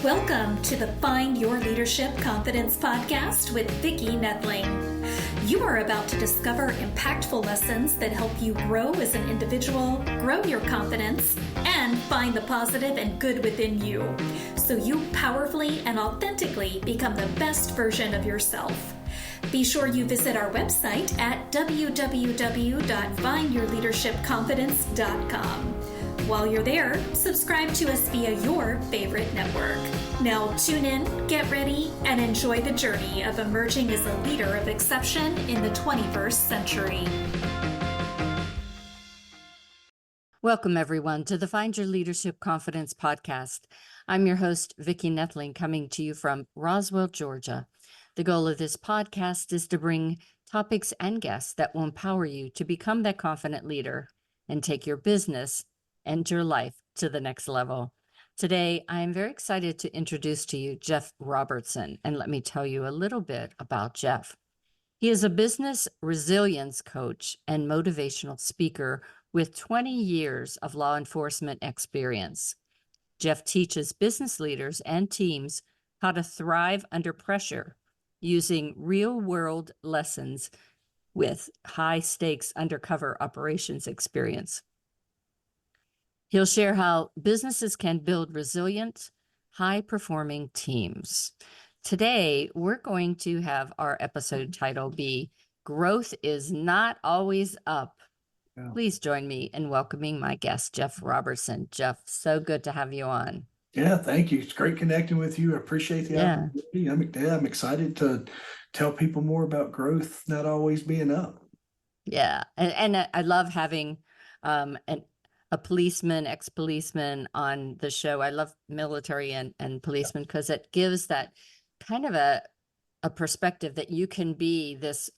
Welcome to the Find Your Leadership Confidence podcast with Vicki Noethling. You are about to discover impactful lessons that help you grow as an individual, grow your confidence, and find the positive and good within you, so you powerfully and authentically become the best version of yourself. Be sure you visit our website at www.findyourleadershipconfidence.com. While you're there, subscribe to us via your favorite network. Now tune in, get ready, and enjoy the journey of emerging as a leader of exception in the 21st century. Welcome, everyone, to the Find Your Leadership Confidence podcast. I'm your host, Vicki Noethling, coming to you from Roswell, Georgia. The goal of this podcast is to bring topics and guests that will empower you to become that confident leader and take your business and your life to the next level. Today, I am very excited to introduce to you Jeff Robertson, and let me tell you a little bit about Jeff. He is a business resilience coach and motivational speaker with 20 years of law enforcement experience. Jeff teaches business leaders and teams how to thrive under pressure using real-world lessons with high-stakes undercover operations experience. He'll share how businesses can build resilient, high-performing teams. Today, we're going to have our episode title be Growth is Not Always Up. Yeah. Please join me in welcoming my guest, Jeff Robertson. Jeff, so good to have you on. Yeah, thank you. It's great connecting with you. I appreciate the opportunity. I'm excited to tell people more about growth not always being up. Yeah, and I love having a policeman, ex-policeman on the show. I love military and policemen because it gives that kind of a perspective that you can be this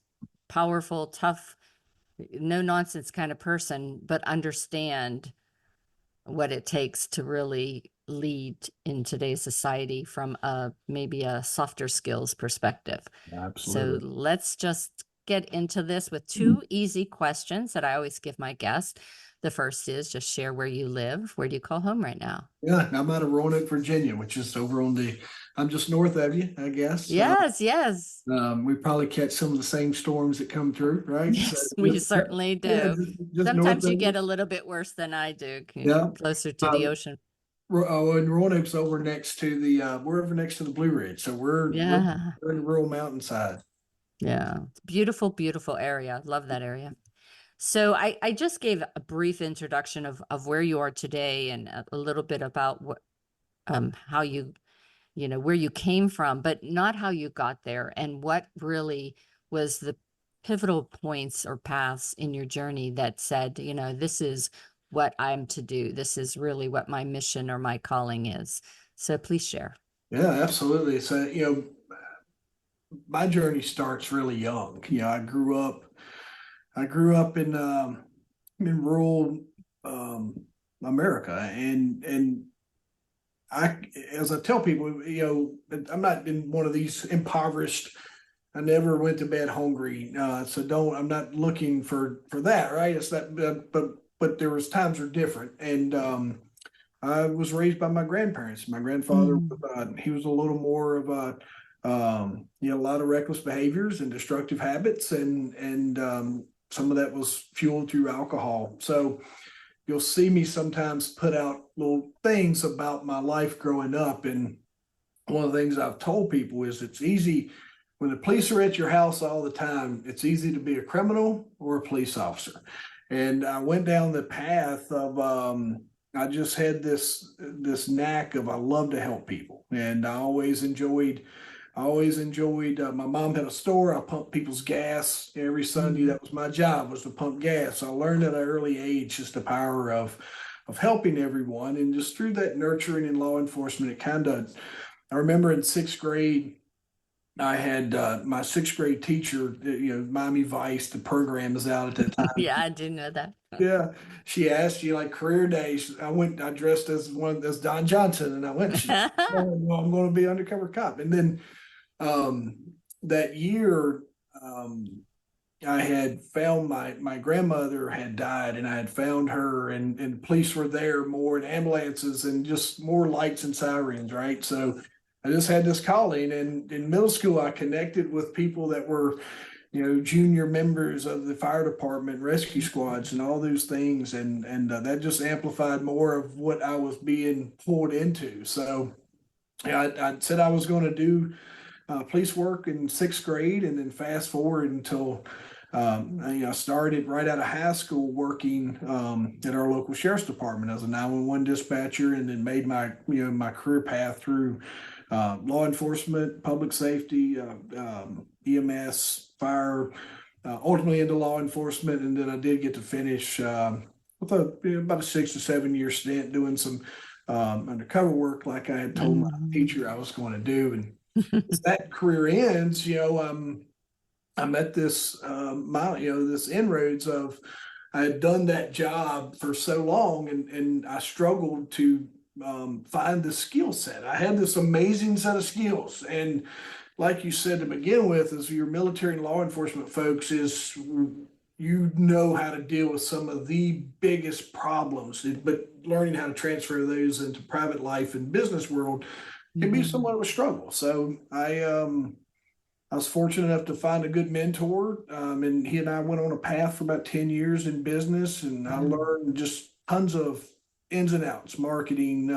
powerful, tough, no-nonsense kind of person, but understand what it takes to really lead in today's society from maybe a softer skills perspective. Absolutely. So let's just get into this with two easy questions that I always give my guests. The first is just share where you live. Where do you call home right now? Yeah, I'm out of Roanoke, Virginia, which is over I'm just north of you, I guess. Yes. We probably catch some of the same storms that come through, right? Yes, we certainly do. Yeah, just sometimes you get a little bit worse than I do. Yeah. Closer to the ocean. And Roanoke's over next to we're over next to the Blue Ridge. So we're in the rural mountainside. Yeah. Beautiful, beautiful area. Love that area. So I just gave a brief introduction of where you are today and a little bit about what, how where you came from, but not how you got there and what really was the pivotal points or paths in your journey that said, this is what I'm to do. This is really what my mission or my calling is. So please share. Yeah, absolutely. So, my journey starts really young. I grew up in rural America, and as I tell people, I'm not in one of these impoverished. I never went to bed hungry, I'm not looking for that, right? It's that, but there was times were different, and I was raised by my grandparents. My grandfather, he was a little more of a lot of reckless behaviors and destructive habits, and some of that was fueled through alcohol. So you'll see me sometimes put out little things about my life growing up. And one of the things I've told people is it's easy when the police are at your house all the time, it's easy to be a criminal or a police officer. And I went down the path of, I just had this knack of, I love to help people. And I always enjoyed, my mom had a store. I pumped people's gas every Sunday. That was my job, was to pump gas. So I learned at an early age just the power of helping everyone. And just through that nurturing in law enforcement, I remember in sixth grade, I had my sixth grade teacher, Miami Vice, the program was out at that time. Yeah, I didn't know that. Yeah. She asked you like career days. I dressed as Don Johnson, and I went, I'm going to be undercover cop. And then that year, I had found my grandmother had died, and I had found her, and the police were there more, and ambulances, and just more lights and sirens, right? So I just had this calling, and in middle school, I connected with people that were, junior members of the fire department, rescue squads, and all those things, and that just amplified more of what I was being pulled into. So yeah, I said I was going to do police work in sixth grade, and then fast forward until I started right out of high school working at our local sheriff's department as a 911 dispatcher, and then made my career path through law enforcement, public safety, EMS, fire, ultimately into law enforcement, and then I did get to finish with about a 6 to 7 year stint doing some undercover work, like I had told my teacher I was going to do. And as that career ends, I'm at this this inroads of I had done that job for so long, and I struggled to find the skill set. I had this amazing set of skills, and like you said to begin with, as your military and law enforcement folks, is you know how to deal with some of the biggest problems, but learning how to transfer those into private life and business world can be somewhat of a struggle. So I was fortunate enough to find a good mentor, and he and I went on a path for about 10 years in business, and I learned just tons of ins and outs. Marketing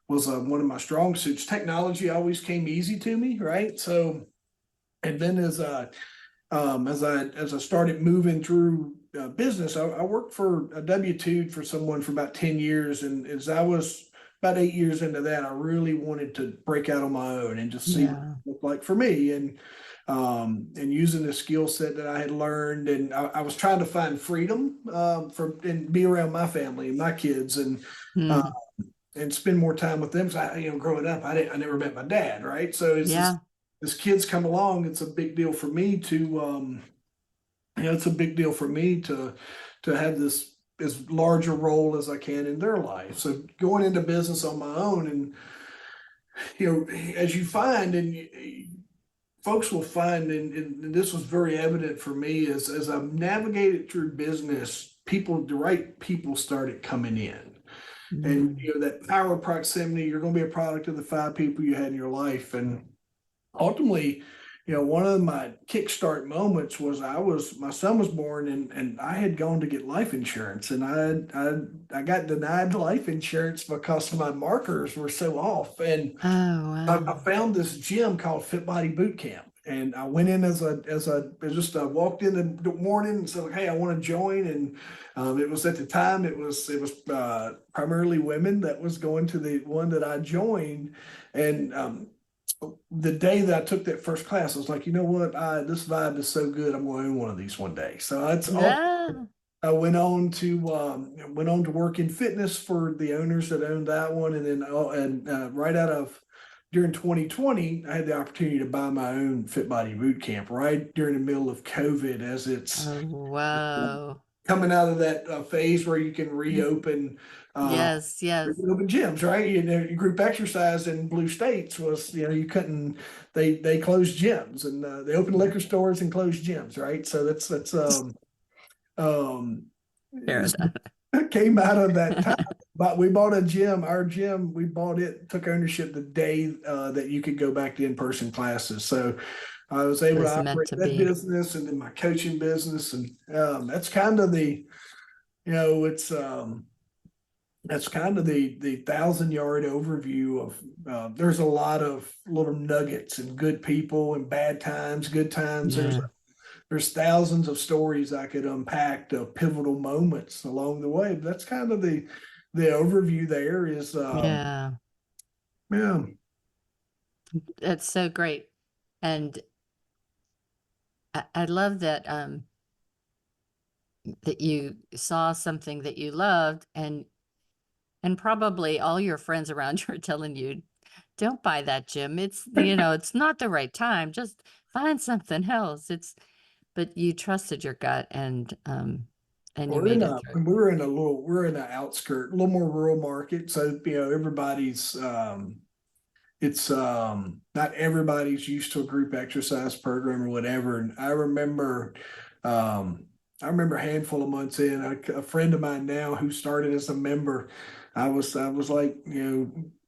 was one of my strong suits. Technology always came easy to me, right? So, and then as I started moving through business, I worked for a W-2 for someone for about 10 years, and as I was about 8 years into that, I really wanted to break out on my own and just see what it looked like for me, and using the skill set that I had learned, and I was trying to find freedom and be around my family and my kids, and spend more time with them. So growing up, I never met my dad, right? So as kids come along, it's a big deal for me to it's a big deal for me to have this as large a role as I can in their life. So going into business on my own, and as you find, and folks will find, and this was very evident for me as I've navigated through business, the right people started coming in. And that power of proximity, you're going to be a product of the 5 people you had in your life. And ultimately, one of my kickstart moments was my son was born, and I had gone to get life insurance, and I got denied life insurance because my markers were so off. And I found this gym called Fit Body Boot Camp, and I went in as I walked in the morning and said, hey, I want to join. And it was at the time it was primarily women that was going to the one that I joined. And the day that I took that first class, I was like, you know what? This vibe is so good. I'm going to own one of these one day. So that's all. I went on to work in fitness for the owners that owned that one, and then right out of during 2020, I had the opportunity to buy my own Fit Body Boot Camp right during the middle of COVID, as it's coming out of that phase where you can reopen. Yes. Reopen gyms, right? Group exercise in blue states was, you couldn't. They closed gyms, and they opened liquor stores and closed gyms, right? So that's came out of that time. But we bought a gym. Our gym, we bought it, took ownership the day that you could go back to in-person classes. So I was able to operate that business, and then my coaching business, and that's kind of it's. That's kind of the 1,000-yard overview of there's a lot of little nuggets and good people and bad times, good times. There's thousands of stories I could unpack of pivotal moments along the way. But that's kind of the overview there is That's so great. And I love that that you saw something that you loved, and probably all your friends around you are telling you, don't buy that gym. It's, it's not the right time. Just find something else. But you trusted your gut, and you made it through. We're in an outskirt, a little more rural market. So, everybody's, not everybody's used to a group exercise program or whatever. And I remember a handful of months in, a friend of mine now who started as a member, I was like,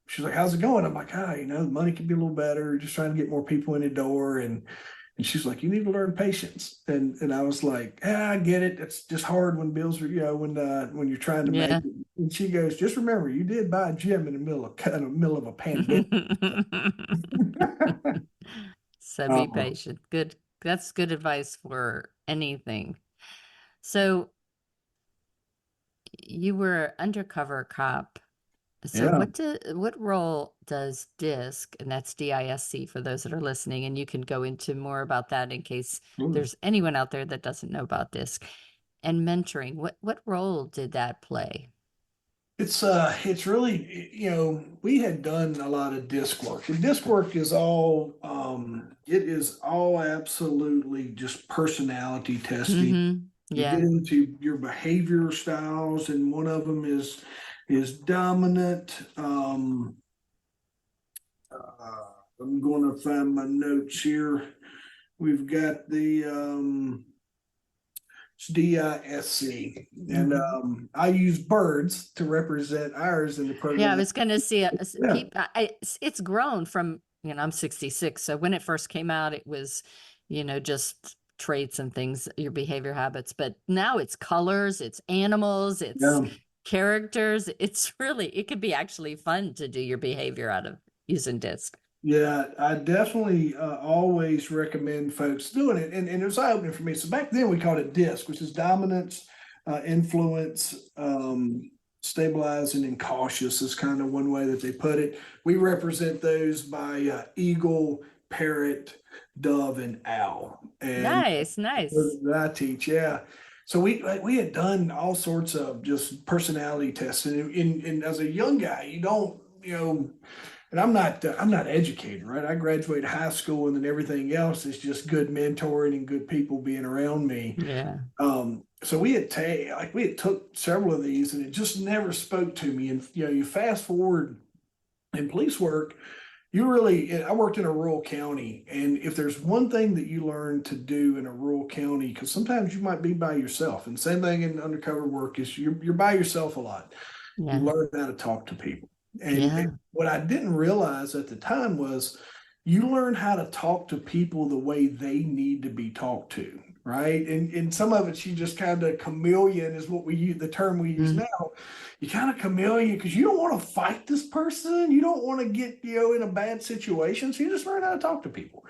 she's like, how's it going? I'm like, the money could be a little better, just trying to get more people in the door. And she's like, you need to learn patience. And I was like, I get it. It's just hard when bills are, when you're trying to make Yeah. it. And she goes, just remember, you did buy a gym in the middle of a pandemic. So be Um, patient. Good. That's good advice for anything. So you were undercover cop. So yeah. what role does DISC, and that's DISC for those that are listening, and you can go into more about that in case there's anyone out there that doesn't know about DISC, and mentoring. What role did that play? It's really, we had done a lot of disc work. And disc work is it is all absolutely just personality testing. Mm-hmm. You get Yeah. into your behavior styles, and one of them is dominant. I'm going to find my notes here. We've got it's DISC, and Mm-hmm. I use birds to represent ours in the Yeah, I program. was going to see Yeah, it's grown from, I'm 66. So when it first came out, it was, just traits and things, your behavior habits, but now it's colors, it's animals, it's yeah. characters. It could be actually fun to do your behavior out of using disc. Yeah, I definitely always recommend folks doing it. And it was eye opening for me. So back then we called it DISC, which is dominance, influence, stabilizing, and cautious is kind of one way that they put it. We represent those by eagle, parrot, dove, and owl. And Nice, nice. that I teach, yeah. So we had done all sorts of just personality tests, and as a young guy, you don't, and I'm not educated, right? I graduated high school, and then everything else is just good mentoring and good people being around me. Yeah. So we had took several of these, and it just never spoke to me. And you fast forward in police work, I worked in a rural county, and if there's one thing that you learn to do in a rural county, because sometimes you might be by yourself, and same thing in undercover work is you're by yourself a lot. You Yeah. learn how to talk to people. And Yeah. what I didn't realize at the time was you learn how to talk to people the way they need to be talked to, right? And some of it's you just kind of chameleon is what we use, the term we use Mm. now. You kind of chameleon because you don't want to fight this person. You don't want to get, in a bad situation. So you just learn how to talk to people.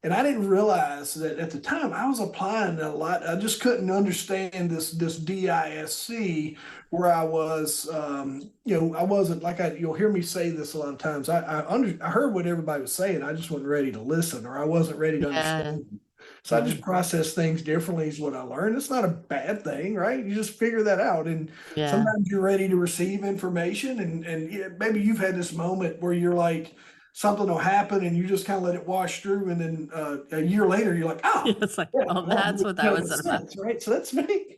And I didn't realize that at the time I was applying a lot. I just couldn't understand this DISC where I was, I wasn't like you'll hear me say this a lot of times. I heard what everybody was saying. I just wasn't ready to listen, or I wasn't ready to Yeah. understand. So I just process things differently is what I learned. It's not a bad thing, right? You just figure that out. And Yeah. sometimes you're ready to receive information, and maybe you've had this moment where you're like, something will happen and you just kind of let it wash through, and then a year later you're like, oh, It's like, yeah, oh, that that's makes what that total was about. sense, right? So that's me.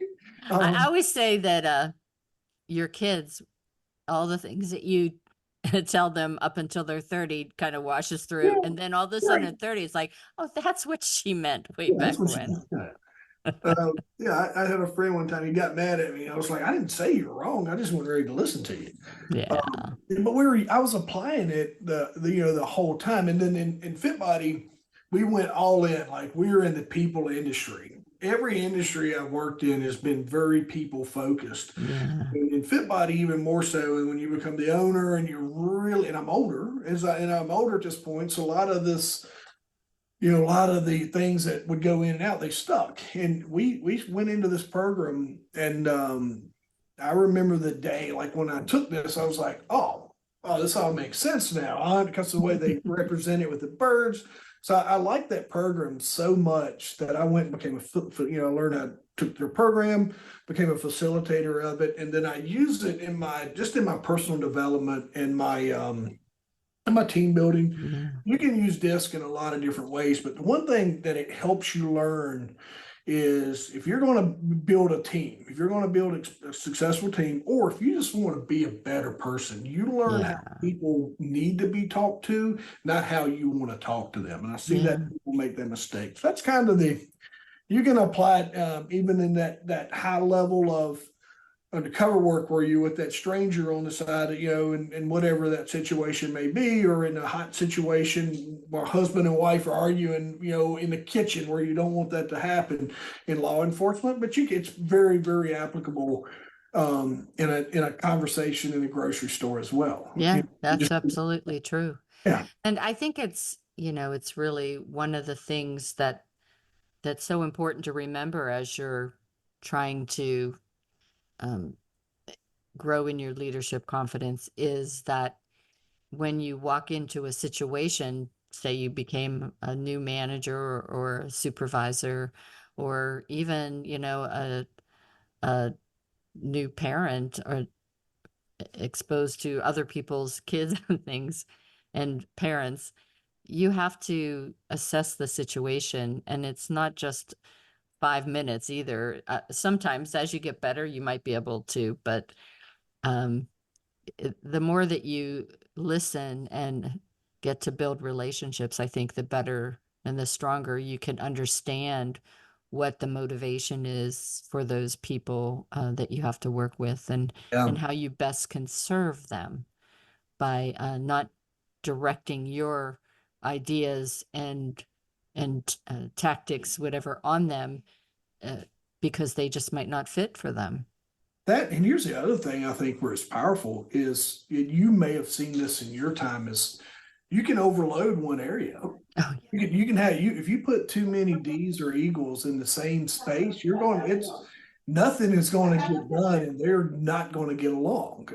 I Um, always say that your kids, all the things that you tell them up until they're 30 kind of washes through. yeah, And then all of a sudden right. at 30, it's like, oh, that's what she meant way Yeah, that's back what she when. got. Yeah, I had a friend one time. He got mad at me. I was like, I didn't say you were wrong. I just wasn't ready to listen to you. Yeah. But I was applying it the whole time, and then in FitBody, we went all in. Like we were in the people industry. Every industry I've worked in has been very people focused. Yeah. And in FitBody, even more so. And when you become the owner, and and I'm older, and I'm older at this point, so a lot of this, a lot of the things that would go in and out, they stuck. And we went into this program, and I remember the day, like when I took this, I was like, oh, this all makes sense now, because of the way they represent it with the birds. So I liked that program so much that I went and became learned how to took their program, became a facilitator of it, and then I used it in my personal development and my team building. Yeah. You can use DISC in a lot of different ways, but the one thing that it helps you learn is if you're going to build a team, if you're going to build a successful team, or if you just want to be a better person, you learn how Yeah. people need to be talked to, not how you want to talk to them. And I see Yeah. that people make that mistake. So that's kind of you can apply it even in that high level of undercover work where you're with that stranger on the side, and whatever that situation may be, or in a hot situation where husband and wife are arguing, in the kitchen where you don't want that to happen in law enforcement, but it's very, very applicable in a conversation in a grocery store as well. Yeah, Just, that's absolutely true. yeah, And I think it's really one of the things that's so important to remember as you're trying to um, grow in your leadership confidence is that when you walk into a situation, say you became a new manager or a supervisor, or even, a new parent or exposed to other people's kids and things and parents, you have to assess the situation. And it's not just 5 minutes either. Sometimes as you get better, you might be able to, but um, the more that you listen and get to build relationships, I think the better and the stronger you can understand what the motivation is for those people that you have to work with, yeah. and how you best can serve them by not directing your ideas and tactics, whatever, on them uh, because they just might not fit for them. That, and here's the other thing I think where it's powerful is you may have seen this in your time is you can overload one area. Oh, yeah. You can have if you put too many D's or Eagles in the same space, it's nothing is going to get done and they're not going to get along.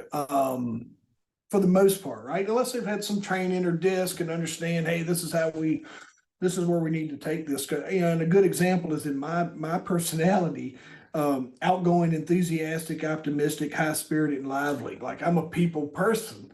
For the most part, right? Unless they've had some training or disc and understand, hey, this is where we need to take this. And a good example is in my personality, outgoing, enthusiastic, optimistic, high spirited, and lively. Like I'm a people person.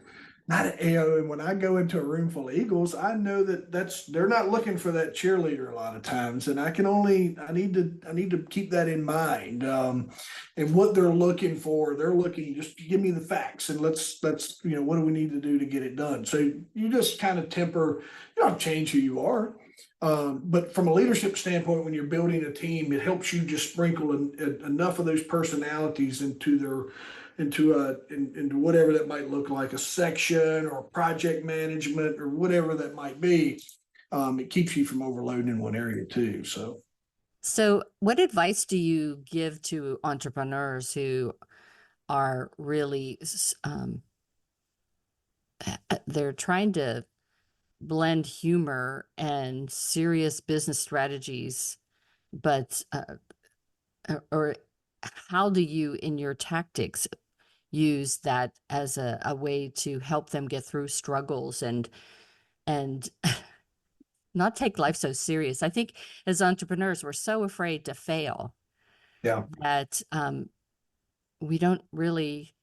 Not and when I go into a room full of Eagles, I know they're not looking for that cheerleader a lot of times, and I need to keep that in mind. And what they're looking for, they're looking just give me the facts and let's what do we need to do to get it done. So you just kind of temper, you don't change who you are. But from a leadership standpoint, when you're building a team, it helps you just sprinkle enough of those personalities into whatever that might look like, a section or project management or whatever that might be. It keeps you from overloading in one area too. So, what advice do you give to entrepreneurs who are really they're trying to blend humor and serious business strategies, but or how do you, in your tactics, use that as a way to help them get through struggles and not take life so serious? I think as entrepreneurs, we're so afraid to fail Yeah. that we don't really.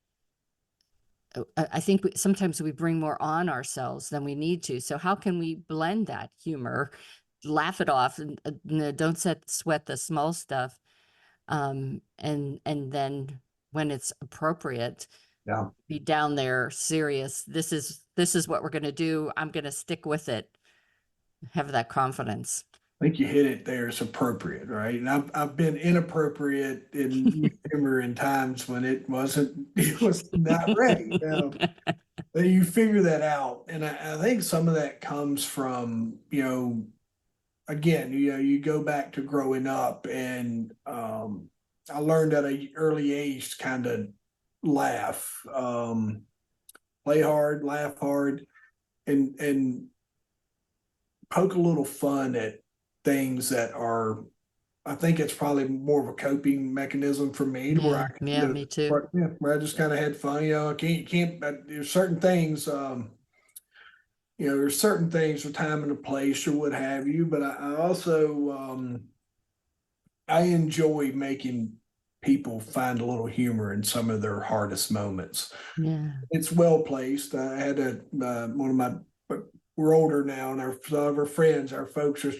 I think sometimes we bring more on ourselves than we need to. So how can we blend that humor, laugh it off, and don't sweat the small stuff, and then when it's appropriate, Yeah. be down there serious. This is what we're going to do. I'm going to stick with it. Have that confidence. I think you hit it there. It's appropriate, right? And I've been inappropriate in humor in times when it was not ready. You figure that out, and I think some of that comes from again, you go back to growing up, and I learned at an early age to kind of laugh, play hard, laugh hard, and poke a little fun at things that are. I think it's probably more of a coping mechanism for me, to where Yeah, yeah, me too. where I just kind of had fun. I can't. There's certain things. There's certain things for time and a place or what have you. But I also I enjoy making people find a little humor in some of their hardest moments. Yeah. It's well placed. I had one of my we're older now, and some of our friends, our folks are,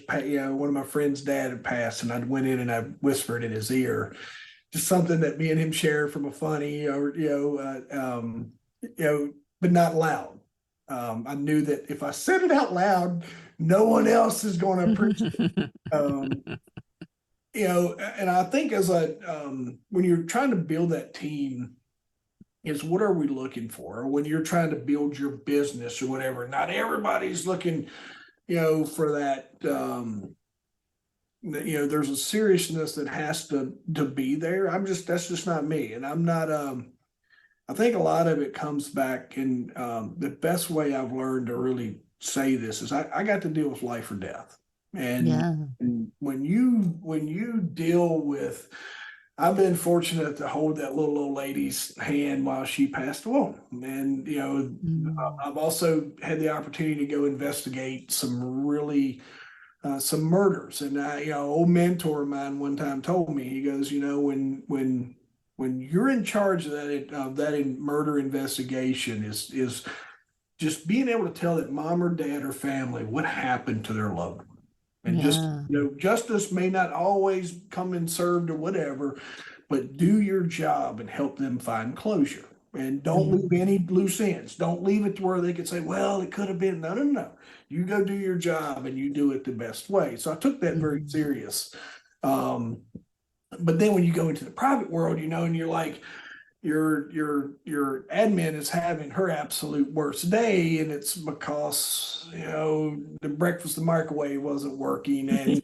one of my friends' dad had passed, and I went in and I whispered in his ear, just something that me and him shared from a funny, or but not loud. I knew that if I said it out loud, no one else is going to appreciate it. And I think when you're trying to build that team, is what are we looking for? Or when you're trying to build your business or whatever, not everybody's looking, for that. There's a seriousness that has to be there. That's just not me, and I'm not. I think a lot of it comes back, and the best way I've learned to really say this is I got to deal with life or death, and when you deal with, I've been fortunate to hold that little old lady's hand while she passed away. And, I've also had the opportunity to go investigate some really, some murders. And old mentor of mine one time told me, he goes, when you're in charge of that murder investigation is just being able to tell that mom or dad or family what happened to their loved one. And just, justice may not always come in served or whatever, but do your job and help them find closure. And don't leave any loose ends. Don't leave it to where they could say, well, it could have been. No, no, no. You go do your job and you do it the best way. So I took that very serious. But then when you go into the private world, and you're like, your admin is having her absolute worst day, and it's because the breakfast the microwave wasn't working, and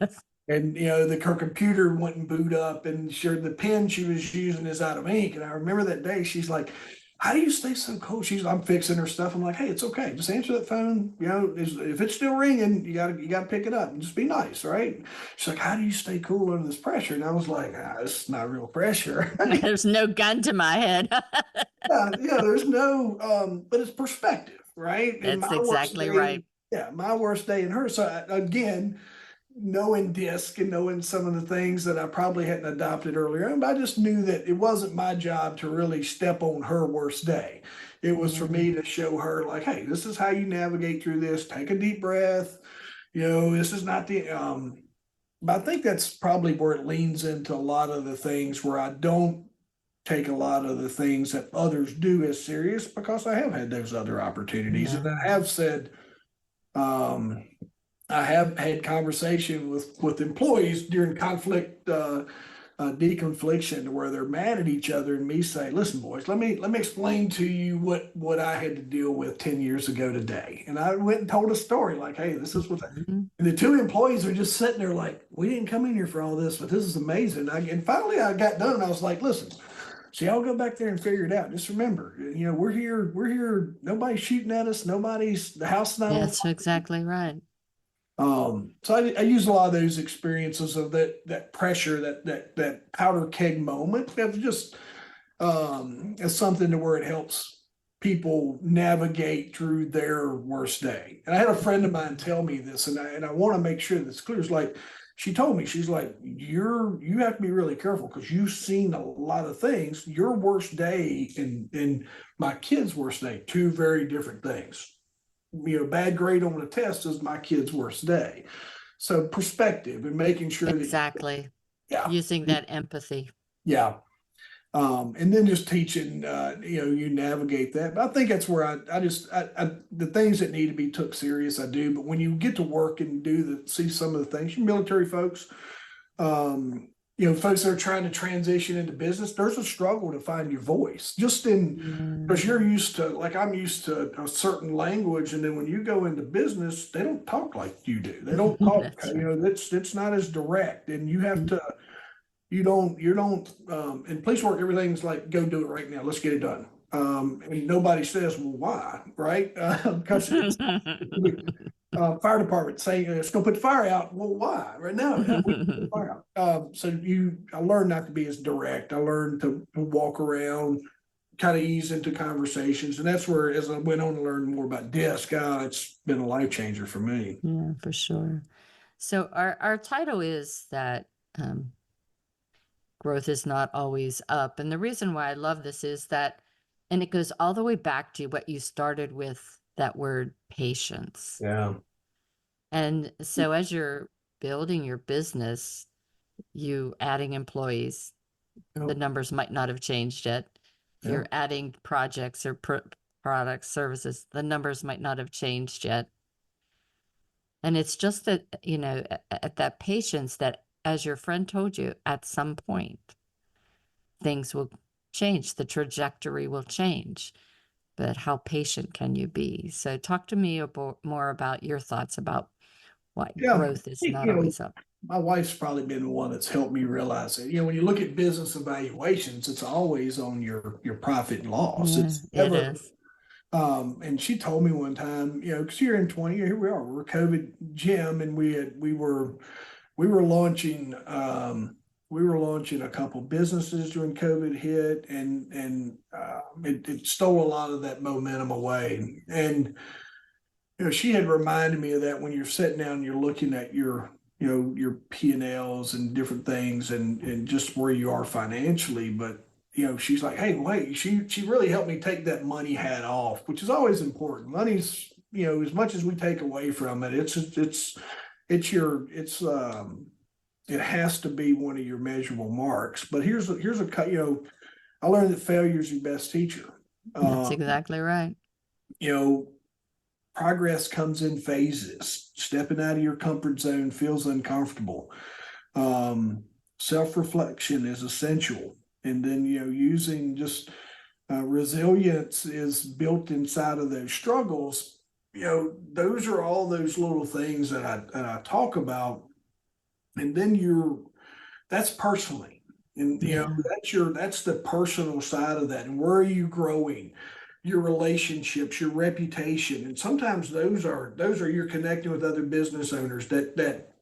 her computer wouldn't boot up, and sure the pen she was using is out of ink. And I remember that day she's like, how do you stay so cool? I'm fixing her stuff. I'm like, hey, it's okay, just answer that phone. If it's still ringing, you gotta pick it up and just be nice, right? She's like, how do you stay cool under this pressure? And I was like, it's not real pressure. There's no gun to my head. There's no, but it's perspective, right? That's exactly right. Yeah, my worst day and her. So again, knowing DISC and knowing some of the things that I probably hadn't adopted earlier on, but I just knew that it wasn't my job to really step on her worst day. It was for me to show her, like, hey, this is how you navigate through this. Take a deep breath. This is not the, but I think that's probably where it leans into a lot of the things where I don't take a lot of the things that others do as serious, because I have had those other opportunities. And I have said, I have had conversation with employees during conflict, deconfliction, where they're mad at each other, and me say, listen, boys, let me explain to you what I had to deal with 10 years ago today. And I went and told a story like, hey, this is what, and the two employees are just sitting there like, we didn't come in here for all this, but this is amazing. And finally I got done, and I was like, listen, so y'all go back there and figure it out. Just remember, we're here. Nobody's shooting at us. The house is not on fire. That's exactly right. So I use a lot of those experiences of that pressure, that powder keg moment, of just as something to where it helps people navigate through their worst day. And I had a friend of mine tell me this, and I want to make sure that's clear. It's like, she told me, she's like, you have to be really careful, because you've seen a lot of things. Your worst day and my kid's worst day, two very different things. Bad grade on a test is my kid's worst day. So perspective and making sure exactly. Using that empathy. Yeah. And then just teaching, you navigate that. But I think that's where I the things that need to be took serious, I do. But when you get to work and see some of the things, military folks, folks that are trying to transition into business, there's a struggle to find your voice. Just because you're used to, like I'm used to a certain language, and then when you go into business, they don't talk like you do. They don't talk, it's not as direct, and you have to. You don't, in police work, everything's like, go do it right now. Let's get it done. And nobody says, well, why? Right? Because fire department saying, let's go put the fire out. Well, why? Right now, we can put the fire out. I learned not to be as direct. I learned to walk around, kind of ease into conversations. And that's where, as I went on to learn more about DISC, it's been a life changer for me. Yeah, for sure. So our title is that, growth is not always up. And the reason why I love this is that, and it goes all the way back to what you started with that word patience. Yeah. And so as you're building your business, you adding employees, the Yep. numbers might not have changed yet. Yeah. You're adding projects or products, services, the numbers might not have changed yet. And it's just that, at that patience that, as your friend told you, at some point, things will change, the trajectory will change. But how patient can you be? So talk to me more about your thoughts about why Yeah. growth is I think, not always up. my wife's probably been the one that's helped me realize it. When you look at business evaluations, it's always on your profit and loss. Yeah, It's it never, is. and she told me one time, because you're in 20, here we are, we're COVID gym, and we were launching, a couple businesses during COVID hit, and it stole a lot of that momentum away. And she had reminded me of that when you're sitting down and you're looking at your P&Ls and different things, and just where you are financially. But she's like, hey, wait, she really helped me take that money hat off, which is always important. Money's, as much as we take away from it, it has to be one of your measurable marks. But here's I learned that failure is your best teacher. That's exactly right. You know, Progress comes in phases. Stepping out of your comfort zone feels uncomfortable. Self-reflection is essential. And then, using just resilience is built inside of those struggles. Those are all those little things that I talk about. And then that's personally. And Yeah. that's the personal side of that. And where are you growing? Your relationships, your reputation, and sometimes those are you're connecting with other business owners. That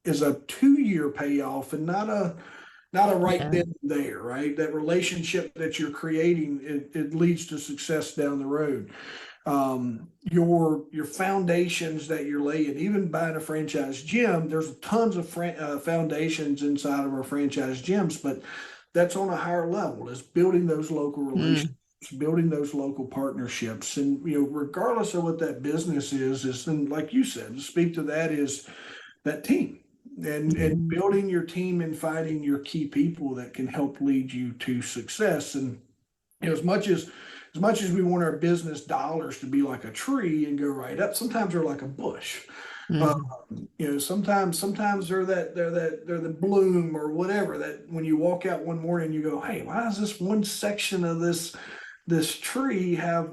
is a 2-year payoff, and not a right Yeah. then and there, right? That relationship that you're creating, it leads to success down the road. Your foundations that you're laying, even buying a franchise gym, there's tons of foundations inside of our franchise gyms, but that's on a higher level, is building those local relationships, building those local partnerships. And regardless of what that business is, and like you said, to speak to that, is that team, and building your team and finding your key people that can help lead you to success. And as much as we want our business dollars to be like a tree and go right up, sometimes they're like a bush. Sometimes they're the bloom or whatever, that when you walk out one morning you go, hey, why does this one section of this tree have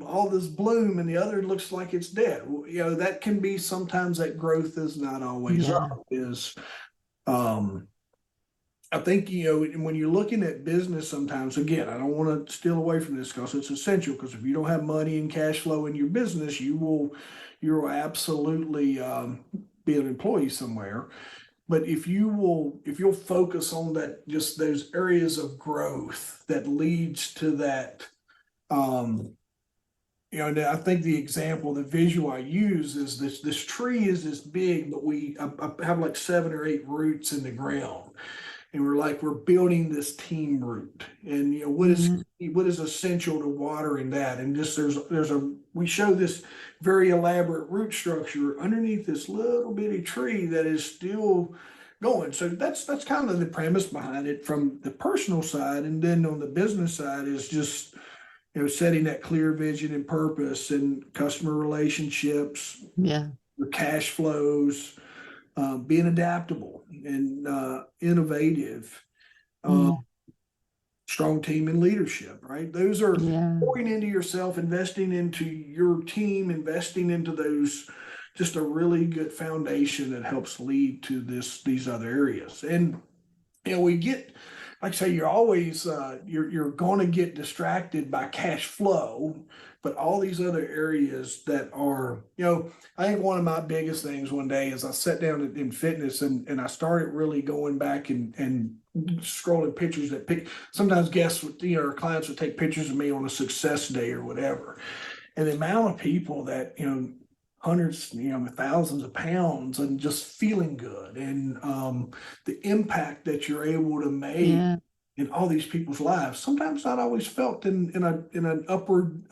all this bloom and the other looks like it's dead? Well, that can be, sometimes that growth is not always up. I think, when you're looking at business, sometimes, again, I don't want to steal away from this because it's essential, because if you don't have money and cash flow in your business, you'll absolutely be an employee somewhere. But if you'll focus on that, just those areas of growth that leads to that, and I think the visual I use is this tree is this big, but I have like 7 or 8 roots in the ground. And we're building this team root, and what is essential to watering that, and just we show this very elaborate root structure underneath this little bitty tree that is still going. So that's kind of the premise behind it from the personal side, and then on the business side is just setting that clear vision and purpose and customer relationships, your cash flows, being adaptable and innovative, strong team and leadership, right? Those are pouring into yourself, investing into your team, investing into those, just a really good foundation that helps lead to these other areas. And we get, like I say, you're always you're going to get distracted by cash flow, but all these other areas that are, I think one of my biggest things one day is I sat down in fitness, and I started really going back and scrolling pictures sometimes guests would, or clients would take pictures of me on a success day or whatever. And the amount of people that, hundreds, thousands of pounds and just feeling good, and the impact that you're able to make in all these people's lives, sometimes not always felt in an upward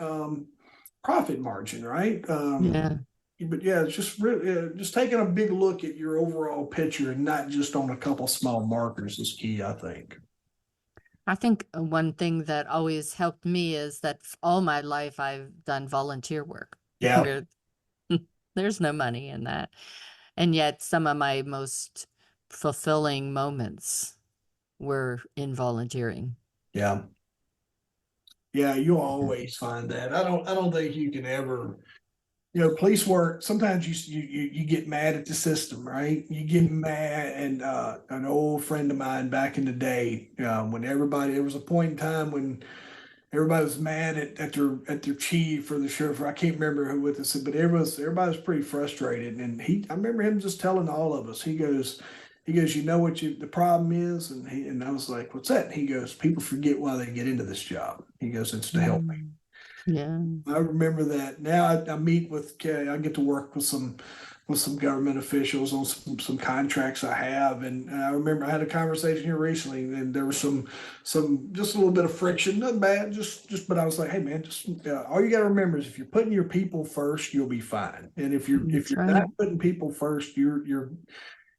profit margin, right? Yeah. But yeah, it's just really just taking a big look at your overall picture and not just on a couple small markers is key, I think. I think one thing that always helped me is that all my life I've done volunteer work Yeah, where there's no money in that. And yet some of my most fulfilling moments were in volunteering. yeah, yeah. You'll always find that. I don't think you can ever. Police work. Sometimes you get mad at the system, right? You get mad, and an old friend of mine back in the day, when there was a point in time when everybody was mad at their chief or the sheriff. I can't remember who with us, but everybody was pretty frustrated. And I remember him just telling all of us. He goes, you know what the problem is, and I was like, what's that? And he goes, people forget why they get into this job. He goes, it's to help. Mm. Yeah. I remember that. Now I meet with, I get to work with some government officials on some contracts I have, and I remember I had a conversation here recently, and there was some just a little bit of friction, nothing bad, just. But I was like, hey man, just all you got to remember is if you're putting your people first, you'll be fine, and if That's you're right. not putting people first,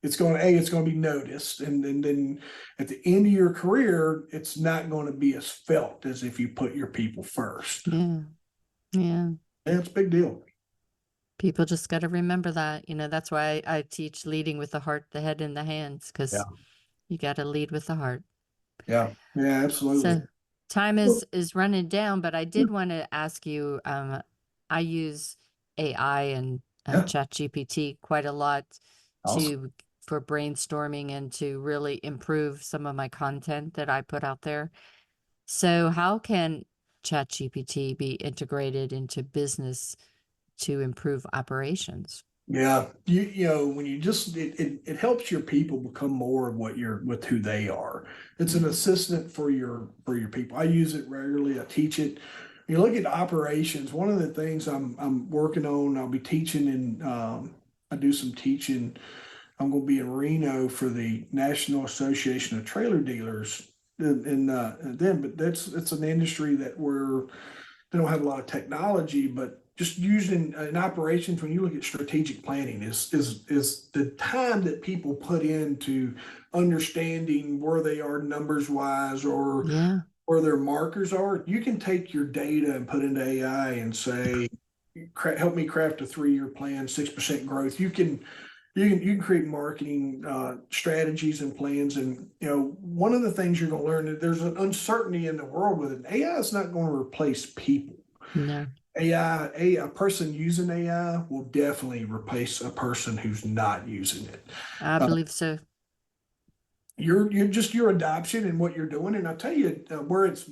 it's going to be noticed, and then at the end of your career, it's not going to be as felt as if you put your people first. Yeah. Yeah. Yeah, it's a big deal. People just got to remember that. That's why I teach leading with the heart, the head, and the hands, Yeah, because you got to lead with the heart. yeah, yeah, absolutely. So time Well, is running down, but I did want to ask you, I use AI and yeah, ChatGPT quite a lot awesome. for brainstorming and to really improve some of my content that I put out there. So how can ChatGPT be integrated into business to improve operations? Yeah, when you just it helps your people become more of what you're with who they are. It's an assistant for your people. I use it regularly. I teach it. You look at operations. One of the things I'm working on. I'll be teaching I do some teaching. I'm going to be in Reno for the National Association of Trailer Dealers, but it's an industry that they don't have a lot of technology, but just using in operations, when you look at strategic planning, is the time that people put into understanding where they are numbers wise or Yeah. where their markers are. You can take your data and put into AI and say, help me craft a 3-year plan, 6% growth. You can create marketing strategies and plans, and one of the things you're going to learn that there's an uncertainty in the world with it. AI is not going to replace people. No, A person using AI will definitely replace a person who's not using it. I Uh, believe so. you're just your adoption and what you're doing, and I'll tell you where it's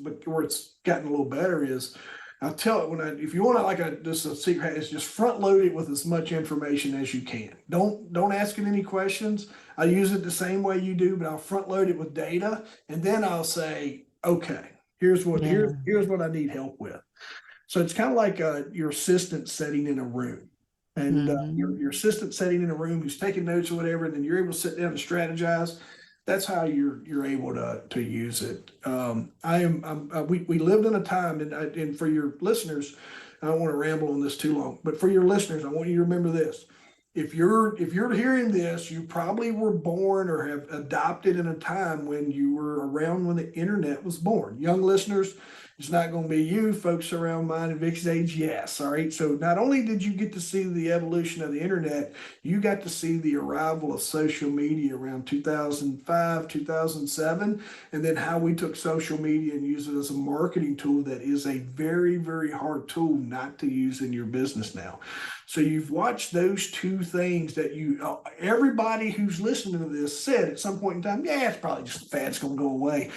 gotten a little better is I'll tell it if you want to just a secret is just front load it with as much information as you can. Don't ask it any questions. I use it the same way you do, but I'll front load it with data, and then I'll say, okay, Yeah. here's what I need help with. So it's kind of like your assistant sitting in a room, and Hmm. your assistant sitting in a room who's taking notes or whatever, and then you're able to sit down and strategize. That's how you're able to use it. We lived in a time, and for your listeners, I don't want to ramble on this too long, but for your listeners, I want you to remember this. If you're hearing this, you probably were born or have adopted in a time when you were around when the internet was born. Young listeners, it's not going to be you, folks around mine and Vic's age. Yes, all right. So not only did you get to see the evolution of the internet, you got to see the arrival of social media around 2005, 2007, and then how we took social media and used it as a marketing tool that is a very, very hard tool not to use in your business now. So you've watched those two things that everybody who's listening to this said at some point in time, yeah, it's probably just a fad, it's going to go away.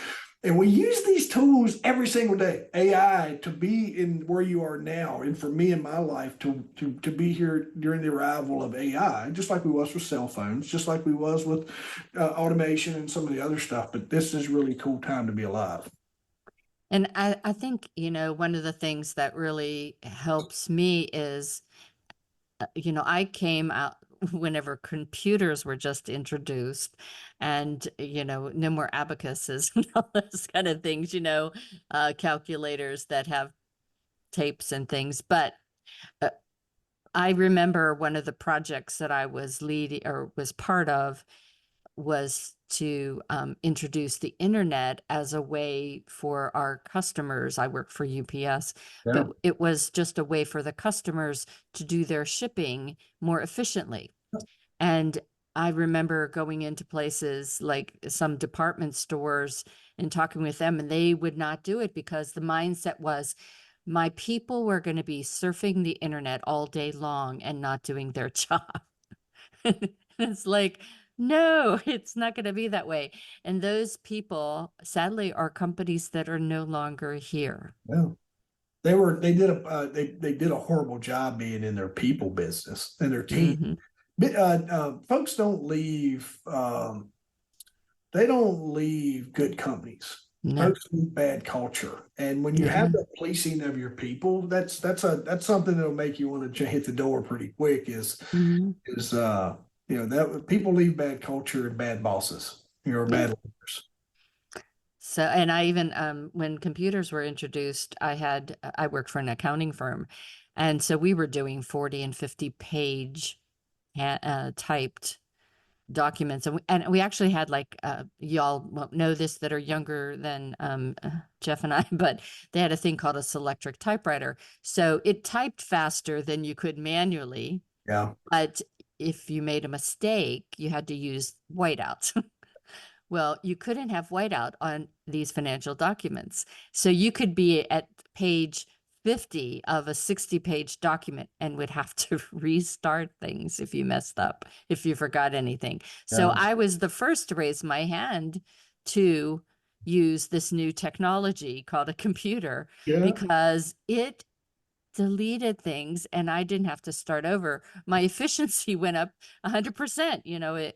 And we use these tools every single day, AI, to be in where you are now, and for me in my life to be here during the arrival of AI, just like we was with cell phones, just like we was with automation and some of the other stuff. But this is really cool time to be alive. And I think, one of the things that really helps me is, I came out whenever computers were just introduced and, no more abacuses and all those kind of things, calculators that have tapes and things. But Uh, I remember one of the projects that I was leading or was part of was to introduce the internet as a way for our customers. I work for UPS, Yeah. but it was just a way for the customers to do their shipping more efficiently. And I remember going into places like some department stores and talking with them, and they would not do it because the mindset was my people were going to be surfing the internet all day long and not doing their job. It's like, no, it's not going to be that way. And those people, sadly, are companies that are no longer here. Yeah. They did a horrible job being in their people business and their team. Hmm. Folks don't leave. They don't leave good companies. No. Folks leave bad culture, and when you Yeah. have the policing of your people, that's something that'll make you want to hit the door pretty quick. Hmm. Is that people leave bad culture and bad bosses, or Yeah. bad leaders. So, and I even, when computers were introduced, I worked for an accounting firm. And so we were doing 40 and 50 page typed documents. And we actually had like, y'all won't know this that are younger than Jeff and I, but they had a thing called a Selectric typewriter. So it typed faster than you could manually. Yeah, But if you made a mistake, you had to use whiteout. Well, you couldn't have whiteout on these financial documents. So you could be at page 50 of a 60-page document and would have to restart things if you messed up, if you forgot anything. So yeah, I was the first to raise my hand to use this new technology called a computer yeah, because it deleted things and I didn't have to start over. My efficiency went up 100%.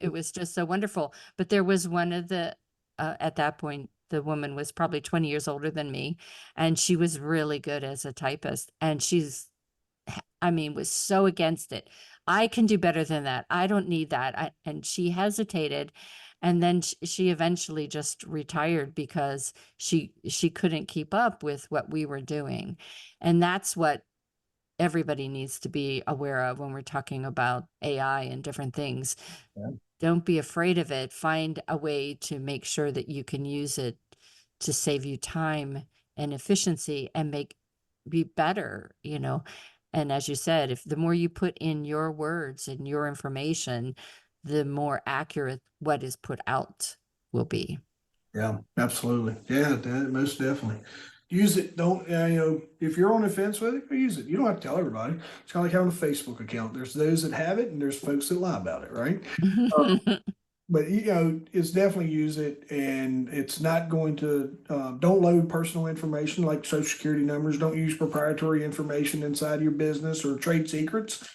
It was just so wonderful. But there was one of at that point, the woman was probably 20 years older than me, and she was really good as a typist. And was so against it. I can do better than that. I don't need that. And she hesitated. And then she eventually just retired because she couldn't keep up with what we were doing. And that's what everybody needs to be aware of when we're talking about AI and different things. yeah, Don't be afraid of it. Find a way to make sure that you can use it to save you time and efficiency and be better. And as you said, if the more you put in your words and your information, the more accurate what is put out will be. yeah, absolutely. Yeah, most definitely. Use it. Don't if you're on the fence with it, use it. You don't have to tell everybody. It's kind of like having a Facebook account. There's those that have it, and there's folks that lie about it, right? But it's definitely use it, and it's not going to. Don't load personal information like social security numbers. Don't use proprietary information inside your business or trade secrets.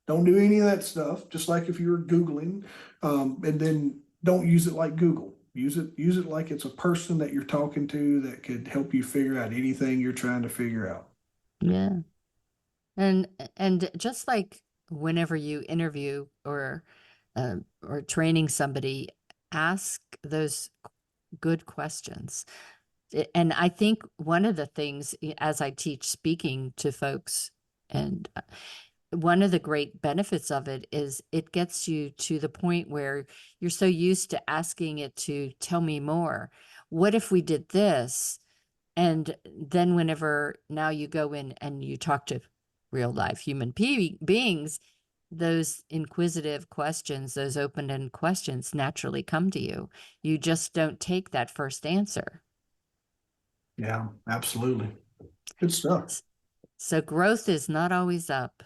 Don't do any of that stuff. Just like if you were Googling, and then don't use it like Google. Use it like it's a person that you're talking to that could help you figure out anything you're trying to figure out. Yeah. And just like whenever you interview or training somebody, ask those good questions. And I think one of the things as I teach speaking to folks, and one of the great benefits of it is it gets you to the point where you're so used to asking it to tell me more. What if we did this? And then whenever now you go in and you talk to real life human beings, those inquisitive questions, those open-ended questions naturally come to you. You just don't take that first answer. Yeah, absolutely. Good stuff. So growth is not always up,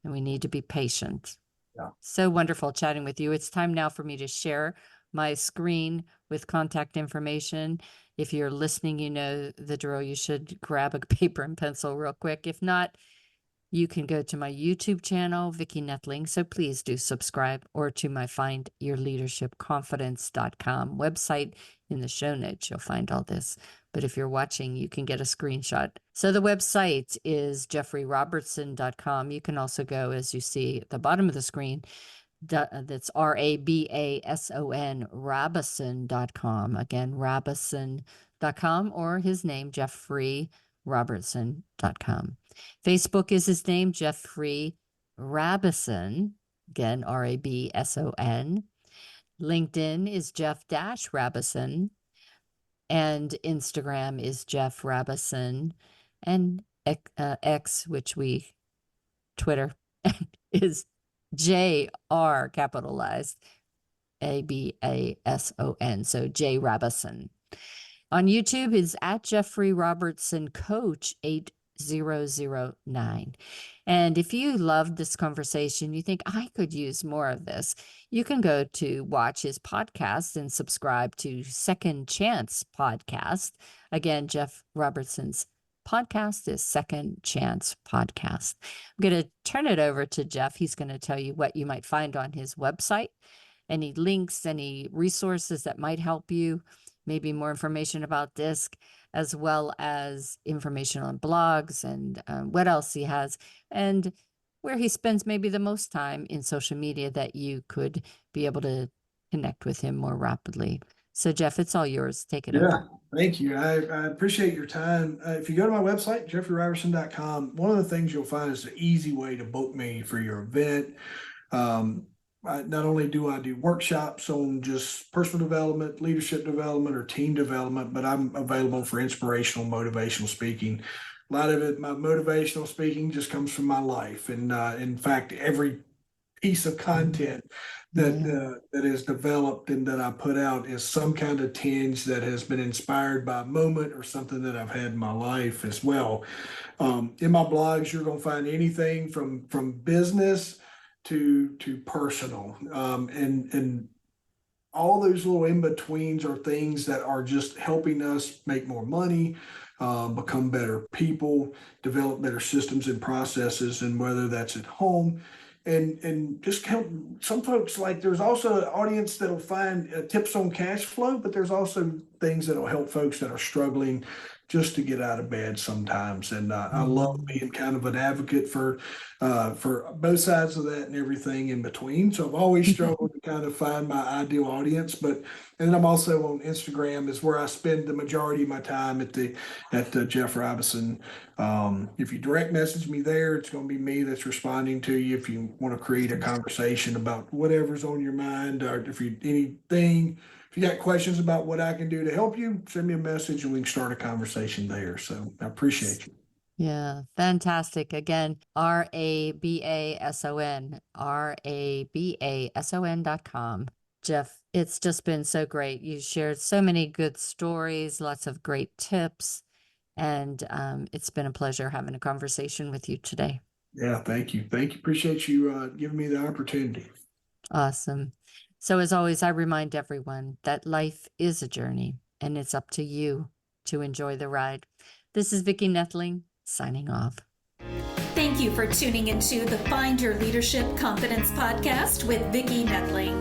and we need to be patient. Yeah. So wonderful chatting with you. It's time now for me to share my screen with contact information. If you're listening, you know the drill. You should grab a paper and pencil real quick. If not, you can go to my YouTube channel, Vicki Noethling. So please do subscribe, or to my findyourleadershipconfidence.com website. In the show notes, you'll find all this. But if you're watching, you can get a screenshot. So the website is jeffreyrobertson.com. You can also go, as you see at the bottom of the screen, that's Rabason, Robison.com. Again, Robison.com, or his name, Jeffrey jeffrobertson.com. Facebook is his name, Jeffrey Robertson, again, Rabson. LinkedIn is Jeff-Robertson, and Instagram is Jeff Robertson, and X, Twitter, is JR capitalized ABASON, so J Robertson. On YouTube is at Jeffrey Robertson Coach 8009. And if you loved this conversation, you think I could use more of this, you can go to watch his podcast and subscribe to Second Chance Podcast. Again, Jeff Robertson's podcast is Second Chance Podcast. I'm going to turn it over to Jeff. He's going to tell you what you might find on his website, any links, any resources that might help you, maybe more information about DISC, as well as information on blogs and what else he has, and where he spends maybe the most time in social media that you could be able to connect with him more rapidly. So Jeff, it's all yours. Take it over. Thank you. I appreciate your time. If you go to my website, jeffreyrobertson.com, one of the things you'll find is an easy way to book me for your event. Not only do I do workshops on just personal development, leadership development, or team development, but I'm available for inspirational, motivational speaking. A lot of it, my motivational speaking just comes from my life. And in fact, every piece of content that is developed and that I put out is some kind of tinge that has been inspired by a moment or something that I've had in my life as well. In my blogs, you're going to find anything from business to personal, and all those little in-betweens are things that are just helping us make more money, become better people, develop better systems and processes, and whether that's at home. And just help some folks, like there's also an audience that'll find tips on cash flow, but there's also things that'll help folks that are struggling just to get out of bed sometimes. And I love being kind of an advocate for both sides of that and everything in between. So I've always struggled to kind of find my ideal audience, and then I'm also on Instagram is where I spend the majority of my time at Jeff Robertson. If you direct message me there, it's going to be me that's responding to you. If you want to create a conversation about whatever's on your mind, or if you got questions about what I can do to help you, send me a message and we can start a conversation there. So I appreciate you. Yeah, fantastic. Again, RABASON.com. Jeff, it's just been so great. You shared so many good stories, lots of great tips, and it's been a pleasure having a conversation with you today. Yeah, thank you. Appreciate you giving me the opportunity. Awesome. So as always, I remind everyone that life is a journey and it's up to you to enjoy the ride. This is Vicki Noethling signing off. Thank you for tuning into the Find Your Leadership Confidence podcast with Vicki Noethling,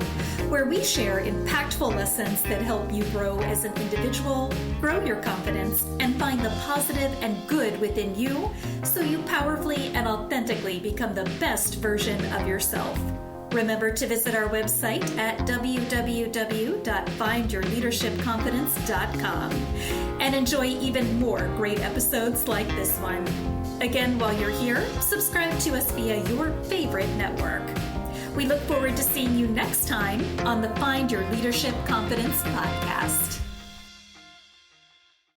where we share impactful lessons that help you grow as an individual, grow your confidence, and find the positive and good within you so you powerfully and authentically become the best version of yourself. Remember to visit our website at www.findyourleadershipconfidence.com and enjoy even more great episodes like this one. Again, while you're here, subscribe to us via your favorite network. We look forward to seeing you next time on the Find Your Leadership Confidence podcast.